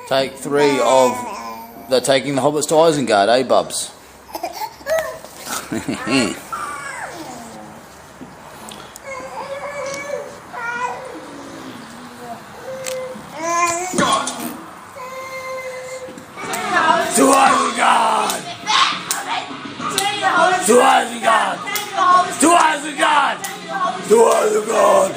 Take 3 of the Taking the Hobbits to Isengard, eh, Bubs? To Isengard! To Isengard! To Isengard! To Isengard!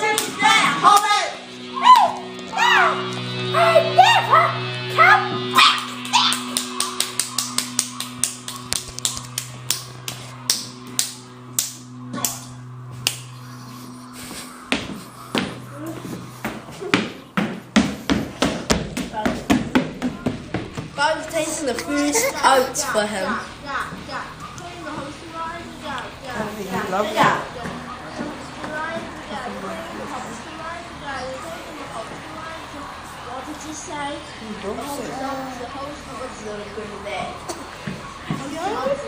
Bob's taking the first oats for him. What did you say? The hobbits are going there. The hobbits.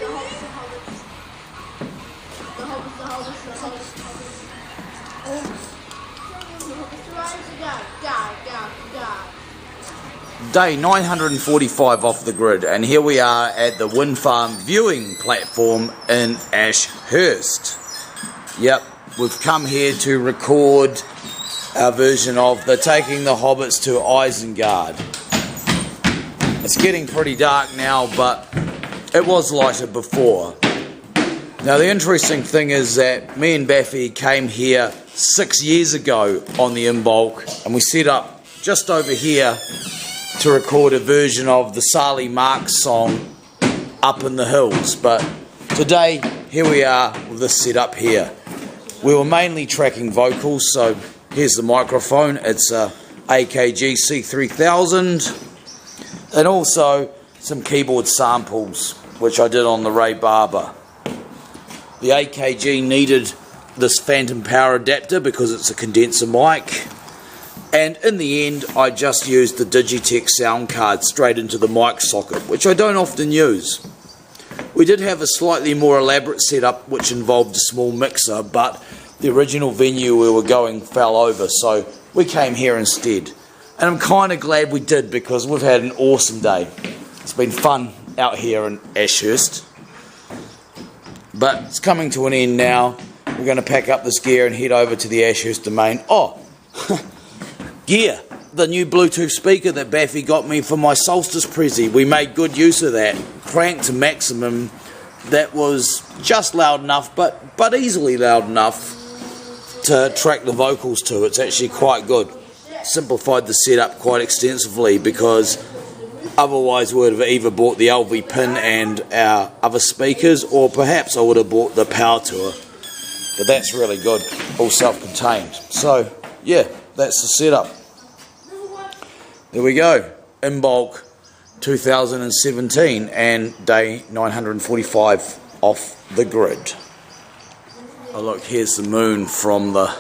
Day 945 off the grid, and here we are at the wind farm viewing platform in Ashurst. Yep, we've come here to record our version of the Taking the Hobbits to Isengard. It's getting pretty dark now, but it was lighter before. Now the interesting thing is that me and Baffy came here 6 years ago on the Imbolc, and we set up just over here to record a version of the Sally Marks song Up in the Hills. But today, here we are with this setup here. We were mainly tracking vocals, so here's the microphone. It's a AKG C3000, and also some keyboard samples, which I did on the Ray Barber. The AKG needed this phantom power adapter because it's a condenser mic. And in the end, I just used the Digitech sound card straight into the mic socket, which I don't often use. We did have a slightly more elaborate setup, which involved a small mixer, but the original venue we were going fell over, so we came here instead. And I'm kind of glad we did, because we've had an awesome day. It's been fun out here in Ashurst. But it's coming to an end now. We're going to pack up this gear and head over to the Ashurst domain. Oh! Yeah, the new Bluetooth speaker that Baffy got me for my solstice prezi. We made good use of that. Cranked to maximum. That was just loud enough, but easily loud enough to track the vocals to. It's actually quite good. Simplified the setup quite extensively, because otherwise we would have either bought the LV pin and our other speakers, or perhaps I would have bought the power tour. But that's really good, all self-contained. So, yeah, that's the setup. There we go, Imbolc 2017 and day 945 off the grid. Oh look, here's the moon from the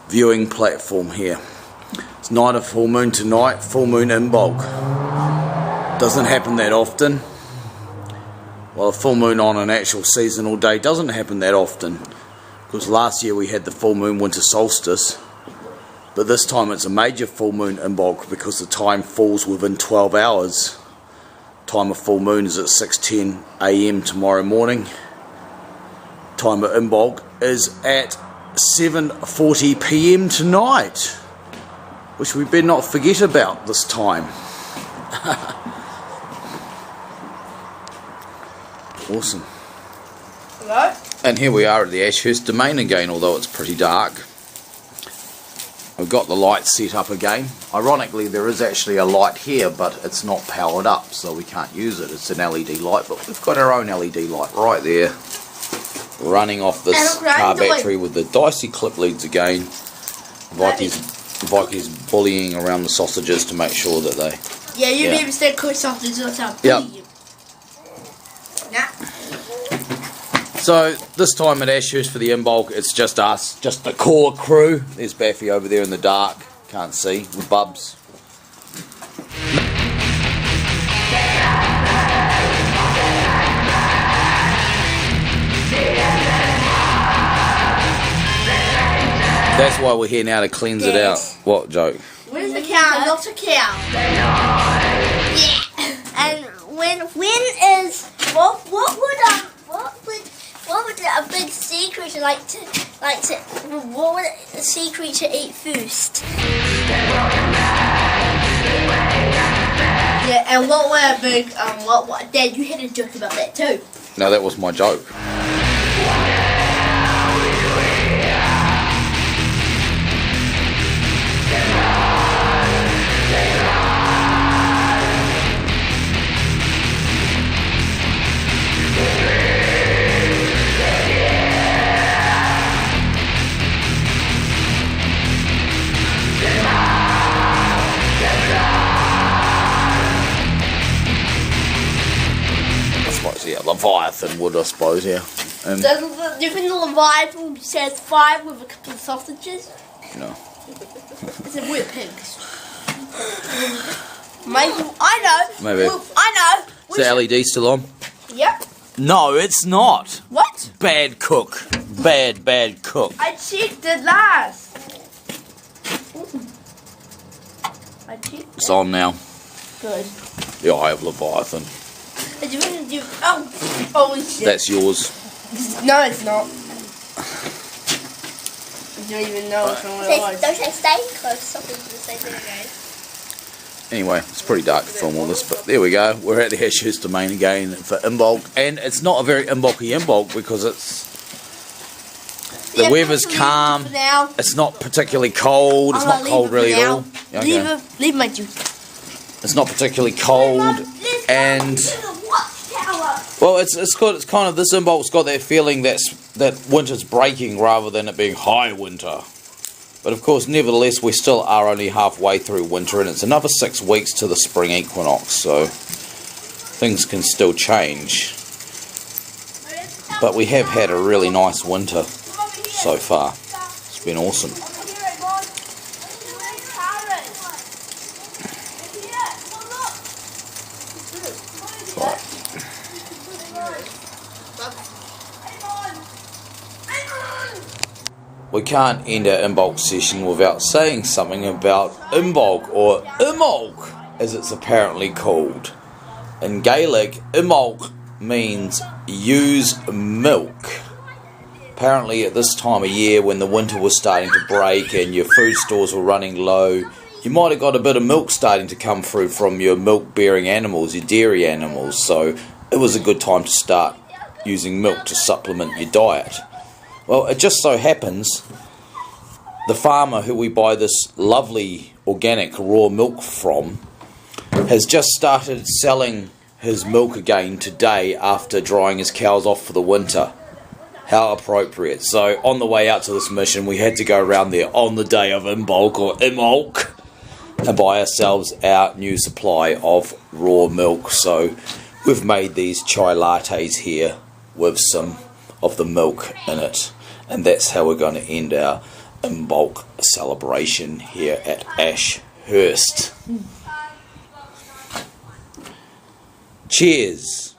viewing platform here. It's night of full moon tonight, full moon Imbolc. Doesn't happen that often. Well, a full moon on an actual seasonal day doesn't happen that often, because last year we had the full moon winter solstice. But this time it's a major full moon Imbolc, because the time falls within 12 hours. Time of full moon is at 6:10 AM tomorrow morning. Time of Imbolc is at 7:40 PM tonight, which we better not forget about this time. Awesome. Hello? And here we are at the Ashurst domain again, although it's pretty dark. We've got the light set up again. Ironically, there is actually a light here, but it's not powered up, so we can't use it. It's an LED light, but we've got our own LED light right there, running off this car battery with the dicey clip leads again. Vikey's bullying around the sausages to make sure that they... Yeah, you be able to cook sausages or something. Yep. Nah. So this time at Ashurst for the Imbolc, it's just us, just the core crew. There's Baffy over there in the dark, can't see, with Bubs. That's why we're here now, to cleanse it out. What joke? Where's the cow? Not a cow. And when is what would a big sea creature like to what would a sea creature eat first? Yeah, and what would a big what Dad, you had a joke about that too. No, that was my joke. Yeah, Leviathan would, I suppose, yeah. Do you think the Leviathan will be satisfied with a couple of sausages? No. It's a weird pigs. Maybe, I know. Maybe. Well, I know. Is the LED still on? Yep. No, it's not. What? Bad cook. Bad cook. I checked it last. I checked it. It's on now. Good. The Eye of Leviathan. Oh shit. That's yours. No, it's not. I don't even know which one it was. Don't stay close. Something to say guys. Anyway, it's pretty dark to film all this, but there we go. We're at the Ashhurst domain again for Imbolc, and it's not a very Imbolc-y Imbolc because the weather's calm. It's not particularly cold. It's not cold really at all. Okay. Leave my juice. It's not particularly cold, and well, it's kind of, this Imbolc's got that feeling that winter's breaking rather than it being high winter. But of course, nevertheless, we still are only halfway through winter, and it's another 6 weeks to the spring equinox, so things can still change. But we have had a really nice winter so far. It's been awesome. Right. We can't end our Imbolc session without saying something about Imbolc, or Imbolc as it's apparently called. In Gaelic, Imbolc means use milk. Apparently at this time of year, when the winter was starting to break and your food stores were running low, you might have got a bit of milk starting to come through from your milk-bearing animals, your dairy animals, so it was a good time to start using milk to supplement your diet. Well, it just so happens the farmer who we buy this lovely organic raw milk from has just started selling his milk again today after drying his cows off for the winter. How appropriate. So on the way out to this mission, we had to go around there on the day of Imbolc, or Imbolc, and buy ourselves our new supply of raw milk. So we've made these chai lattes here with some of the milk in it, and that's how we're going to end our Imbolc celebration here at Ashhurst. Cheers.